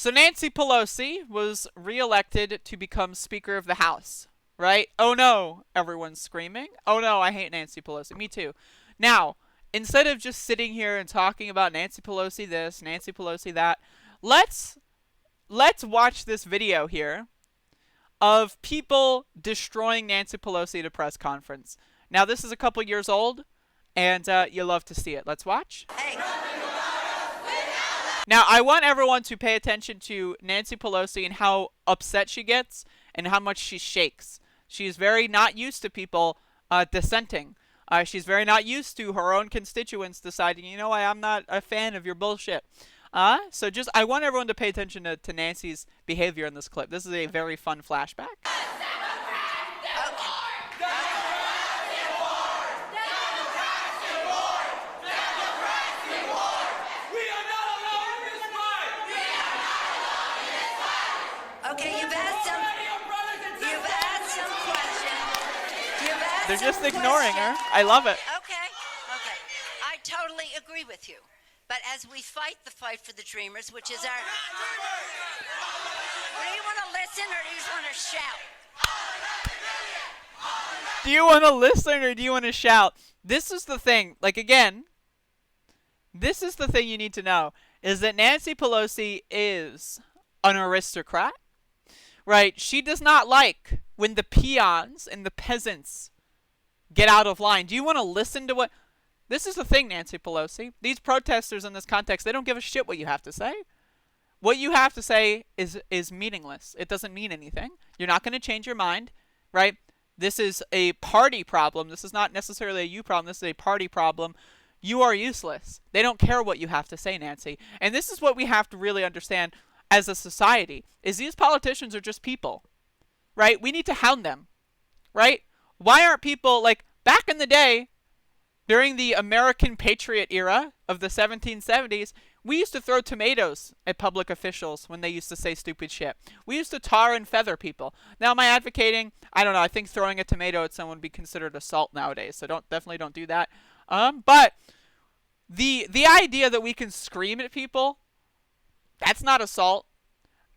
So Nancy Pelosi was reelected to become Speaker of the House, right? Oh no, everyone's screaming. Oh no, I hate Nancy Pelosi. Me too. Now, instead of just sitting here and talking about Nancy Pelosi this, Nancy Pelosi that, let's watch this video here of people destroying Nancy Pelosi at a press conference. Now, this is a couple years old, and you'll love to see it. Let's watch. Hey. Now, I want everyone to pay attention to Nancy Pelosi and how upset she gets and how much she shakes. She's very not used to people dissenting. She's very not used to her own constituents deciding, you know what, I'm not a fan of your bullshit. So I want everyone to pay attention to Nancy's behavior in this clip. This is a very fun flashback. Okay, you've asked some questions. They're just ignoring her. I love it. Okay. I totally agree with you. But as we fight the fight for the Dreamers, which is our... Do you want to listen or do you just want to shout? Do you want to listen or do you want to shout? This is the thing. Like, again, this is the thing you need to know, is that Nancy Pelosi is an aristocrat. Right? She does not like when the peons and the peasants get out of line. Do you want to listen to what... This is the thing, Nancy Pelosi. These protesters in this context, they don't give a shit what you have to say. What you have to say is meaningless. It doesn't mean anything. You're not going to change your mind, right? This is a party problem. This is not necessarily a you problem. This is a party problem. You are useless. They don't care what you have to say, Nancy. And this is what we have to really understand as a society, is these politicians are just people, right? We need to hound them, right? Why aren't people, like, back in the day, during the American Patriot era of the 1770s, we used to throw tomatoes at public officials when they used to say stupid shit. We used to tar and feather people. Now, am I advocating? I don't know. I think throwing a tomato at someone would be considered assault nowadays, so definitely don't do that. But the idea that we can scream at people, that's not assault.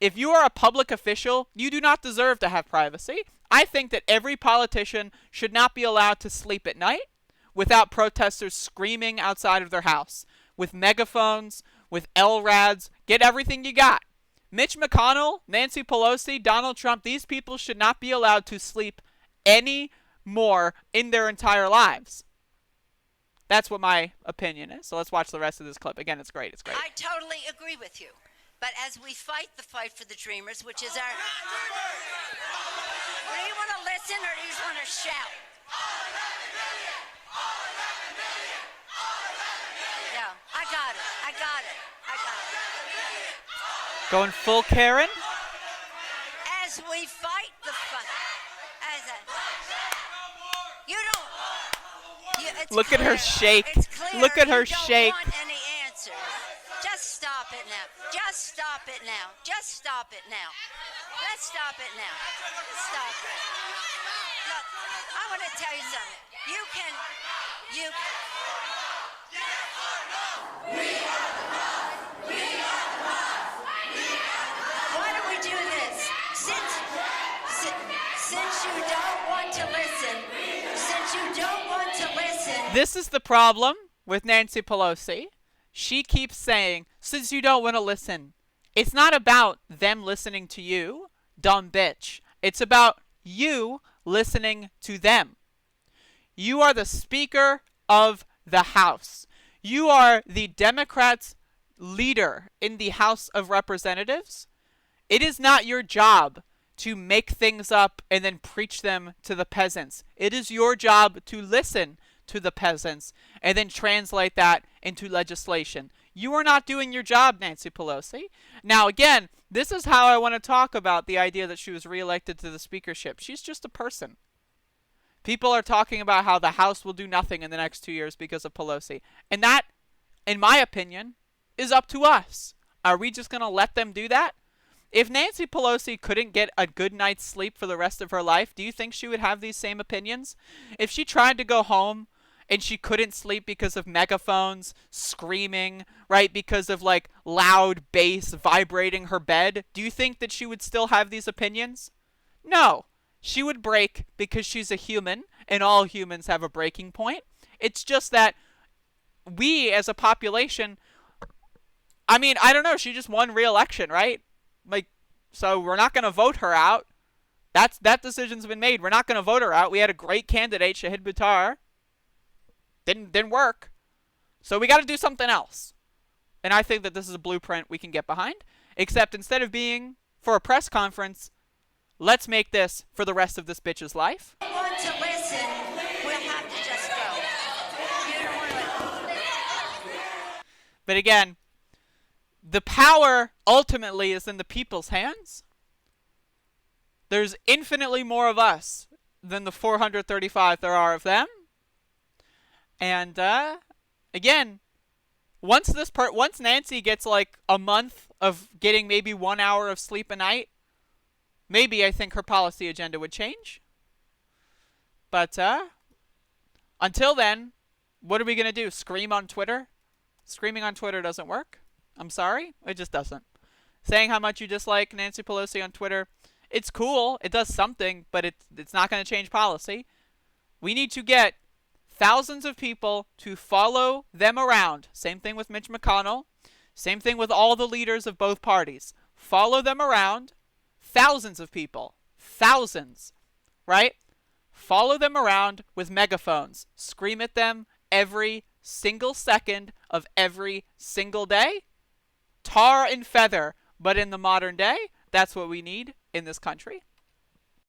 If you are a public official, you do not deserve to have privacy. I think that every politician should not be allowed to sleep at night without protesters screaming outside of their house. With megaphones, with LRADs, get everything you got. Mitch McConnell, Nancy Pelosi, Donald Trump, these people should not be allowed to sleep any more in their entire lives. That's what my opinion is. So let's watch the rest of this clip. Again, it's great. It's great. I totally agree with you. But as we fight the fight for the Dreamers, which is our... Do you want to listen or do you just want to shout? Yeah, I got it. Going full Karen? As we fight the fight... You don't... Look at her shake. Look at her shake. You don't want any answers. Just stop it now. Just stop it now. Just stop it now. Let's stop it now. Stop it. Look, I want to tell you something. You can... Why do we do this? Since you don't want to listen. Since you don't want to listen. This is the problem with Nancy Pelosi. She keeps saying, since you don't want to listen. It's not about them listening to you, dumb bitch. It's about you listening to them. You are the Speaker of the House. You are the Democrats' leader in the House of Representatives. It is not your job to make things up and then preach them to the peasants. It is your job to listen to the peasants and then translate that into legislation. You are not doing your job, Nancy Pelosi. Now, again, this is how I want to talk about the idea that she was reelected to the speakership. She's just a person. People are talking about how the House will do nothing in the next 2 years because of Pelosi. And that, in my opinion, is up to us. Are we just going to let them do that? If Nancy Pelosi couldn't get a good night's sleep for the rest of her life, do you think she would have these same opinions? If she tried to go home and she couldn't sleep because of megaphones screaming, right? Because of like loud bass vibrating her bed, do you think that she would still have these opinions? No. She would break because she's a human, and all humans have a breaking point. It's just that we as a population, I mean, I don't know, she just won re-election, right? Like, so we're not going to vote her out. That decision's been made. We're not going to vote her out. We had a great candidate, Shahid Buttar. Didn't work. So we got to do something else. And I think that this is a blueprint we can get behind. Except instead of being for a press conference, let's make this for the rest of this bitch's life. If you want to listen, we'll have to just go. You don't want to. But again, the power ultimately is in the people's hands. There's infinitely more of us than the 435 there are of them. And again, once Nancy gets like a month of getting maybe 1 hour of sleep a night, maybe I think her policy agenda would change. But until then, what are we going to do? Scream on Twitter? Screaming on Twitter doesn't work. I'm sorry. It just doesn't. Saying how much you dislike Nancy Pelosi on Twitter, it's cool. It does something, but it's not going to change policy. We need to get thousands of people to follow them around. Same thing with Mitch McConnell. Same thing with all the leaders of both parties. Follow them around. Thousands of people. Thousands. Right? Follow them around with megaphones. Scream at them every single second of every single day. Tar and feather. But in the modern day, that's what we need in this country.